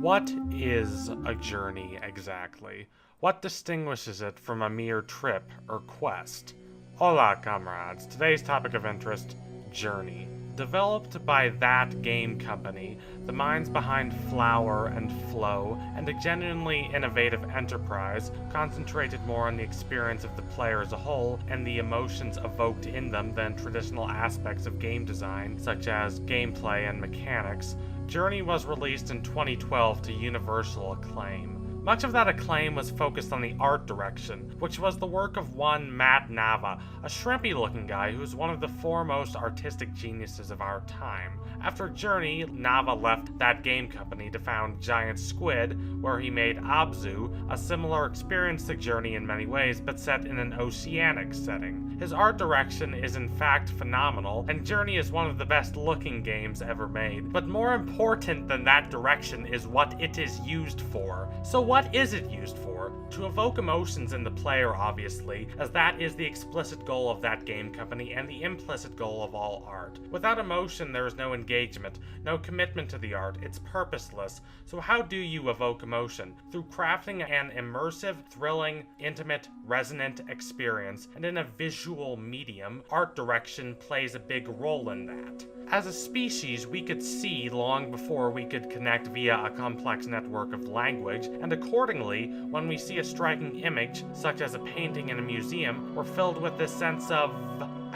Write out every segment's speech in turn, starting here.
What is a journey exactly? What distinguishes it from a mere trip or quest? Hola, comrades. Today's topic of interest, Journey. Developed by that game company, the minds behind Flower and Flow, and a genuinely innovative enterprise, concentrated more on the experience of the player as a whole and the emotions evoked in them than traditional aspects of game design, such as gameplay and mechanics, Journey was released in 2012 to universal acclaim. Much of that acclaim was focused on the art direction, which was the work of one Matt Nava, a shrimpy-looking guy who is one of the foremost artistic geniuses of our time. After Journey, Nava left that game company to found Giant Squid, where he made Abzu, a similar experience to Journey in many ways, but set in an oceanic setting. His art direction is in fact phenomenal, and Journey is one of the best-looking games ever made. But more important than that direction is what it is used for. So what is it used for? To evoke emotions in the player, obviously, as that is the explicit goal of that game company and the implicit goal of all art. Without emotion, there is no engagement, no commitment to the art, it's purposeless. So how do you evoke emotion? Through crafting an immersive, thrilling, intimate, resonant experience, and in a visual medium, art direction plays a big role in that. As a species, we could see long before we could connect via a complex network of language, and accordingly, when we see a striking image, such as a painting in a museum, we're filled with this sense of...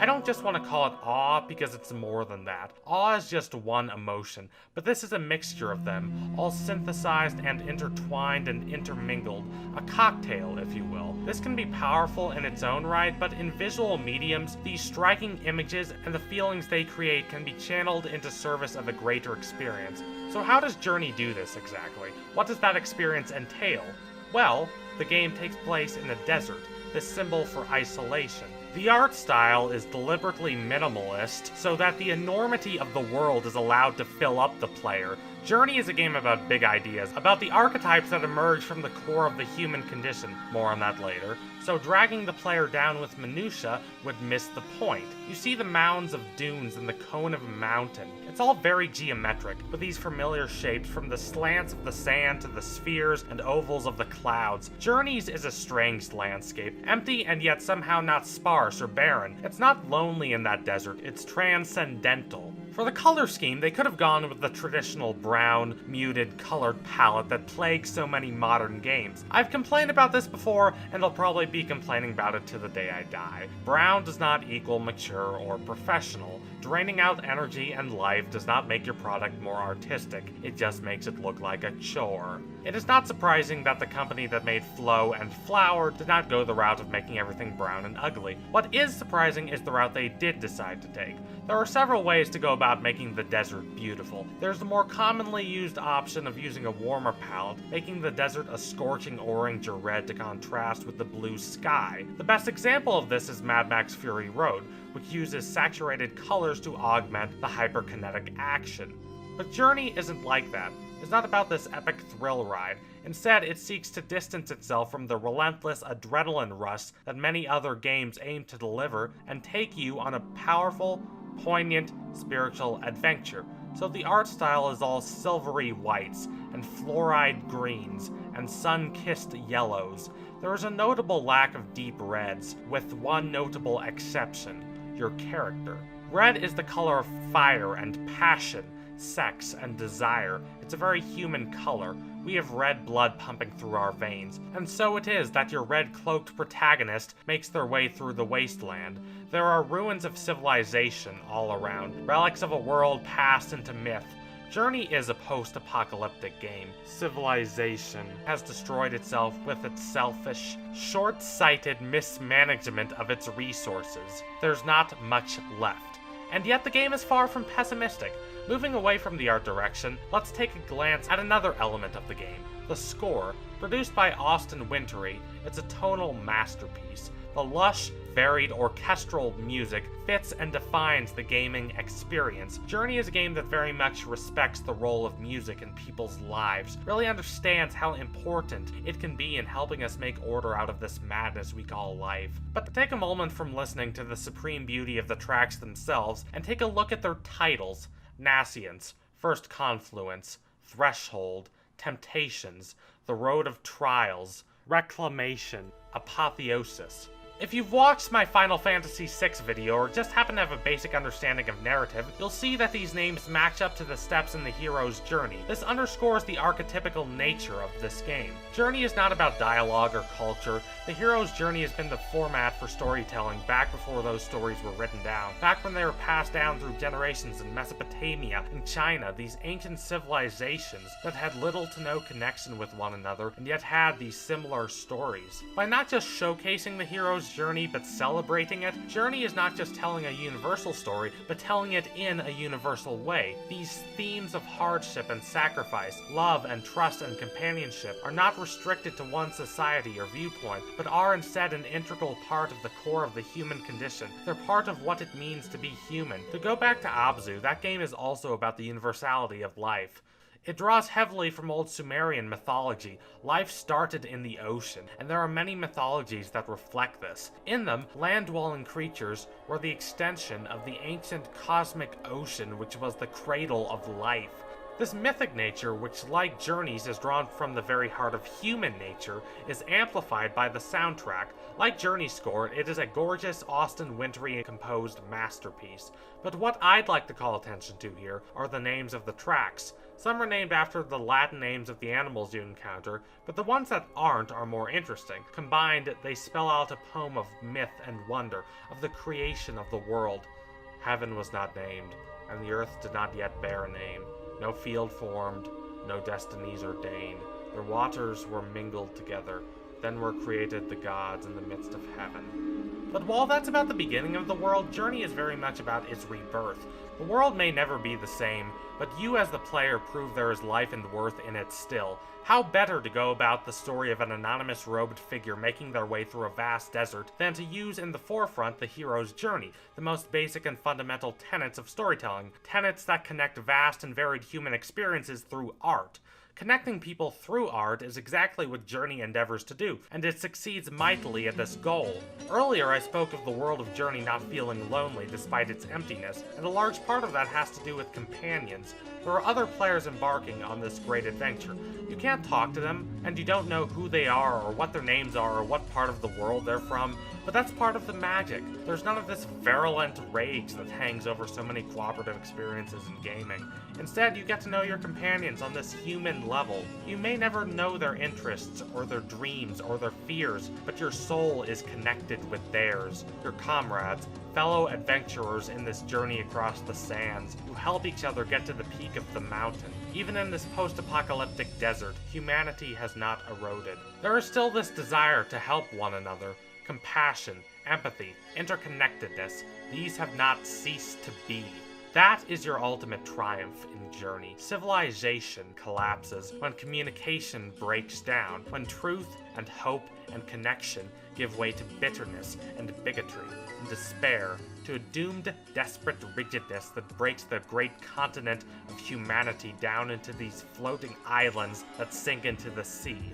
I don't just want to call it awe because it's more than that. Awe is just one emotion, but this is a mixture of them, all synthesized and intertwined and intermingled, a cocktail, if you will. This can be powerful in its own right, but in visual mediums, these striking images and the feelings they create can be channeled into service of a greater experience. So how does Journey do this exactly? What does that experience entail? Well, the game takes place in a desert, this symbol for isolation. The art style is deliberately minimalist so that the enormity of the world is allowed to fill up the player. Journey is a game about big ideas, about the archetypes that emerge from the core of the human condition, more on that later, so dragging the player down with minutia would miss the point. You see the mounds of dunes and the cone of a mountain. It's all very geometric, with these familiar shapes from the slants of the sand to the spheres and ovals of the clouds. Journeys is a strange landscape, empty and yet somehow not sparse or barren. It's not lonely in that desert, it's transcendental. For the color scheme, they could have gone with the traditional brown, muted colored palette that plagues so many modern games. I've complained about this before, and I'll probably be complaining about it to the day I die. Brown does not equal mature or professional. Draining out energy and life does not make your product more artistic, it just makes it look like a chore. It is not surprising that the company that made Flow and Flower did not go the route of making everything brown and ugly. What is surprising is the route they did decide to take. There are several ways to go about making the desert beautiful. There's the more commonly used option of using a warmer palette, making the desert a scorching orange or red to contrast with the blue sky. The best example of this is Mad Max Fury Road, which uses saturated colors to augment the hyperkinetic action. But Journey isn't like that. It's not about this epic thrill ride. Instead, it seeks to distance itself from the relentless adrenaline rush that many other games aim to deliver and take you on a powerful, poignant, spiritual adventure. So the art style is all silvery whites and fluoride greens and sun-kissed yellows. There is a notable lack of deep reds, with one notable exception: your character. Red is the color of fire and passion, sex and desire. It's a very human color. We have red blood pumping through our veins, and so it is that your red-cloaked protagonist makes their way through the wasteland. There are ruins of civilization all around, relics of a world passed into myth. Journey is a post-apocalyptic game. Civilization has destroyed itself with its selfish, short-sighted mismanagement of its resources. There's not much left. And yet the game is far from pessimistic. Moving away from the art direction, let's take a glance at another element of the game, the score. Produced by Austin Wintory, it's a tonal masterpiece. The lush, varied orchestral music fits and defines the gaming experience. Journey is a game that very much respects the role of music in people's lives, really understands how important it can be in helping us make order out of this madness we call life. But take a moment from listening to the supreme beauty of the tracks themselves and take a look at their titles: Nascience, First Confluence, Threshold, temptations, the road of trials, reclamation, apotheosis. If you've watched my Final Fantasy VI video or just happen to have a basic understanding of narrative, you'll see that these names match up to the steps in the hero's journey. This underscores the archetypical nature of this game. Journey is not about dialogue or culture. The hero's journey has been the format for storytelling back before those stories were written down. Back when they were passed down through generations in Mesopotamia and China, these ancient civilizations that had little to no connection with one another and yet had these similar stories. By not just showcasing the hero's journey but celebrating it, Journey is not just telling a universal story, but telling it in a universal way. These themes of hardship and sacrifice, love and trust and companionship are not restricted to one society or viewpoint, but are instead an integral part of the core of the human condition. They're part of what it means to be human. To go back to Abzu, that game is also about the universality of life. It draws heavily from old Sumerian mythology. Life started in the ocean, and there are many mythologies that reflect this. In them, land-dwelling creatures were the extension of the ancient cosmic ocean, which was the cradle of life. This mythic nature, which like Journeys is drawn from the very heart of human nature, is amplified by the soundtrack. Like Journey's score, it is a gorgeous Austin Wintory composed masterpiece. But what I'd like to call attention to here are the names of the tracks. Some are named after the Latin names of the animals you encounter, but the ones that aren't are more interesting. Combined, they spell out a poem of myth and wonder, of the creation of the world. Heaven was not named, and the earth did not yet bear a name. No field formed, no destinies ordained. Their waters were mingled together. Then were created the gods in the midst of heaven. But while that's about the beginning of the world, Journey is very much about its rebirth. The world may never be the same, but you as the player prove there is life and worth in it still. How better to go about the story of an anonymous robed figure making their way through a vast desert than to use in the forefront the hero's journey, the most basic and fundamental tenets of storytelling, tenets that connect vast and varied human experiences through art. Connecting people through art is exactly what Journey endeavors to do, and it succeeds mightily at this goal. Earlier I spoke of the world of Journey not feeling lonely despite its emptiness, and a large part of that has to do with companions. There are other players embarking on this great adventure. You can't talk to them, and you don't know who they are or what their names are or what part of the world they're from, but that's part of the magic. There's none of this virulent rage that hangs over so many cooperative experiences in gaming. Instead, you get to know your companions on this human level. You may never know their interests or their dreams or their fears, but your soul is connected with theirs. Your comrades, fellow adventurers in this journey across the sands, who help each other get to the peak of the mountain. Even in this post-apocalyptic desert, humanity has not eroded. There is still this desire to help one another. Compassion, empathy, interconnectedness, these have not ceased to be. That is your ultimate triumph in Journey. Civilization collapses when communication breaks down, when truth and hope and connection give way to bitterness and bigotry and despair, to a doomed, desperate rigidness that breaks the great continent of humanity down into these floating islands that sink into the sea.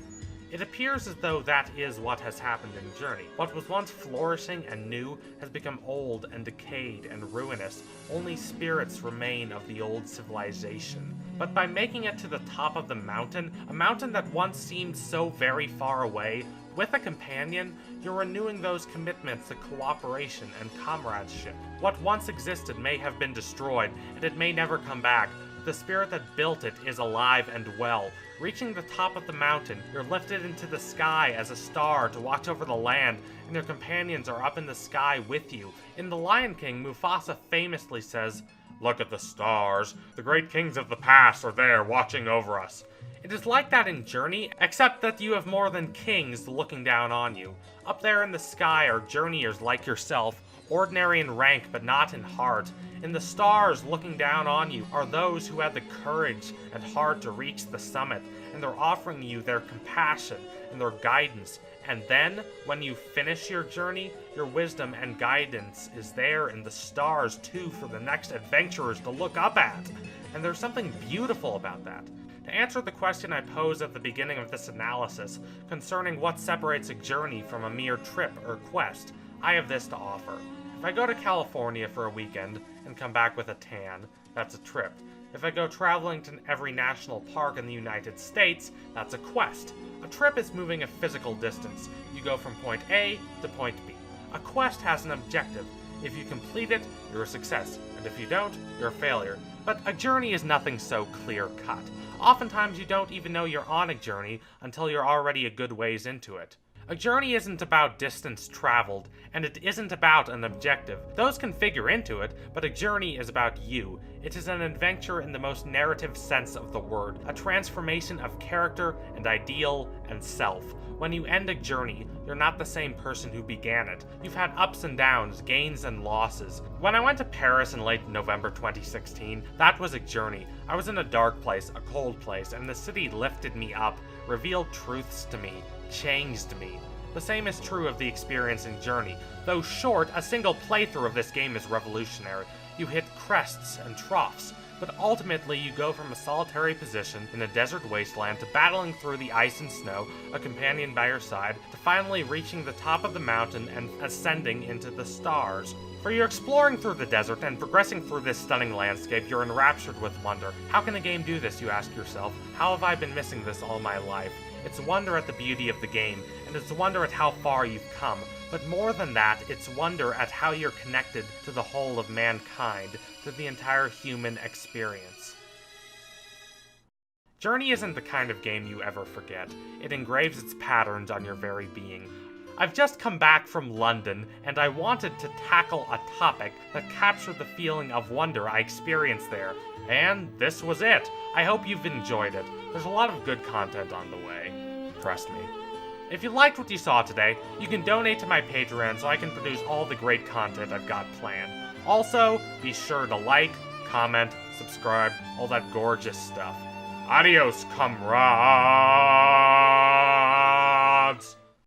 It appears as though that is what has happened in Journey. What was once flourishing and new has become old and decayed and ruinous. Only spirits remain of the old civilization. But by making it to the top of the mountain, a mountain that once seemed so very far away, with a companion, you're renewing those commitments to cooperation and comradeship. What once existed may have been destroyed, and it may never come back. The spirit that built it is alive and well. Reaching the top of the mountain, you're lifted into the sky as a star to watch over the land, and your companions are up in the sky with you. In The Lion King, Mufasa famously says, "Look at the stars. The great kings of the past are there watching over us." It is like that in Journey, except that you have more than kings looking down on you. Up there in the sky are journeyers like yourself, ordinary in rank but not in heart. In the stars looking down on you are those who had the courage and heart to reach the summit, and they're offering you their compassion and their guidance. And then, when you finish your journey, your wisdom and guidance is there in the stars too for the next adventurers to look up at. And there's something beautiful about that. To answer the question I posed at the beginning of this analysis concerning what separates a journey from a mere trip or quest, I have this to offer. If I go to California for a weekend and come back with a tan, that's a trip. If I go traveling to every national park in the United States, that's a quest. A trip is moving a physical distance. You go from point A to point B. A quest has an objective. If you complete it, you're a success, and if you don't, you're a failure. But a journey is nothing so clear-cut. Oftentimes you don't even know you're on a journey until you're already a good ways into it. A journey isn't about distance traveled, and it isn't about an objective. Those can figure into it, but a journey is about you. It is an adventure in the most narrative sense of the word, a transformation of character and ideal and self. When you end a journey, you're not the same person who began it. You've had ups and downs, gains and losses. When I went to Paris in late November 2016, that was a journey. I was in a dark place, a cold place, and the city lifted me up, revealed truths to me, changed me. The same is true of the experience in Journey. Though short, a single playthrough of this game is revolutionary. You hit crests and troughs, but ultimately you go from a solitary position in a desert wasteland to battling through the ice and snow, a companion by your side, to finally reaching the top of the mountain and ascending into the stars. For you're exploring through the desert and progressing through this stunning landscape, you're enraptured with wonder. How can a game do this, you ask yourself? How have I been missing this all my life? It's wonder at the beauty of the game, and it's wonder at how far you've come. But more than that, it's wonder at how you're connected to the whole of mankind, to the entire human experience. Journey isn't the kind of game you ever forget. It engraves its patterns on your very being. I've just come back from London, and I wanted to tackle a topic that captured the feeling of wonder I experienced there. And this was it. I hope you've enjoyed it. There's a lot of good content on the way. Trust me. If you liked what you saw today, you can donate to my Patreon so I can produce all the great content I've got planned. Also, be sure to like, comment, subscribe, all that gorgeous stuff. Adios, comrades!